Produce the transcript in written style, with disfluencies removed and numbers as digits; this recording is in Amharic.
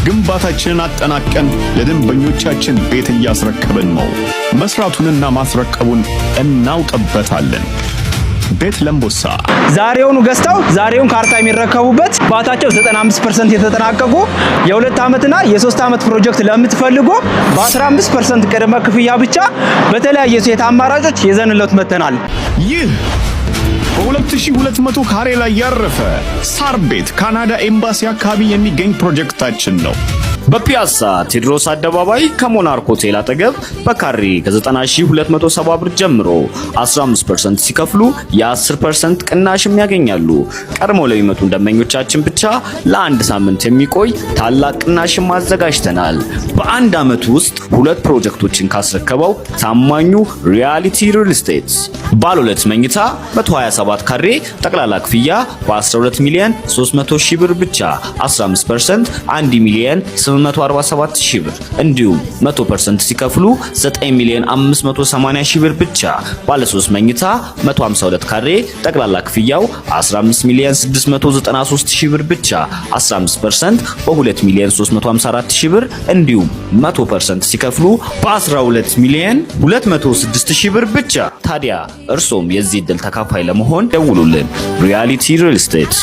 ግንባታችንን አጠናቀን ለደንበኞቻችን ቤት እያስረከብን ነው። መስራቱንና ማስረከቡን እናውቅበታለን። ቤት ለምቦሳ ዛሬውኑ ገዝተው ዛሬውን ካርታ የሚረከቡበት ባታቸው 95% የተጠናቀቁ የ2 ዓመትና የ3 ዓመት ፕሮጀክት ለምትፈልጉ በ15% ቅድመ ክፍያ ብቻ በተለያየ ሴት አማራጮች ይዘንለት መተናል። ይህ በ2200 ካሬ ላይ ያረፈ ሳር ቤት ካናዳ ኤምባሲ አካባቢ የሚገኝ ፕሮጀክታችን ነው። በፒያሳ ቴዎድሮስ አደባባይ ከሞናርክ ሆቴል አጠገብ በካሬ ከ90270 ብር ጀምሮ 15% ሲከፍሉ የ10% ቅናሽም ያገኛሉ። ቀድሞ ለሚመጡ ደንበኞቻችን ብቻ ለአንድ ሳምንት የሚቆይ ታላቅ ቅናሽም አዘጋጅተናል። በአንድ ዓመት ውስጥ 2 ፕሮጀክቶችን ካስረከበው ታማኙ ሪያሊቲ ሪል ስቴት ባለ 2 መኝታ 127 ካሬ ጠቅላላ ክፍያ በ12 ሚሊዮን 300 ሺህ ብር ብቻ 15% 1 ሚሊዮን 847 ሺህ ብር እንዲሁም 100% ሲከፍሉ 9 ሚሊዮን 580 ሺህ ብር ብቻ። ባለ 3 መኝታ 152 ካሬ ጠቅላላ ክፍያው 15 ሚሊዮን 693 ሺህ ብር ብቻ 15% በ2 ሚሊዮን 354 ሺህ ብር እንዲሁም 100% ሲከፍሉ በ12 ሚሊዮን 206 ሺህ ብር ብቻ። ታዲያ እርሶም የዚህ ዕድል ተካፋይ ለመሆን ደውሉልን። ሪያሊቲ ሪል ስቴት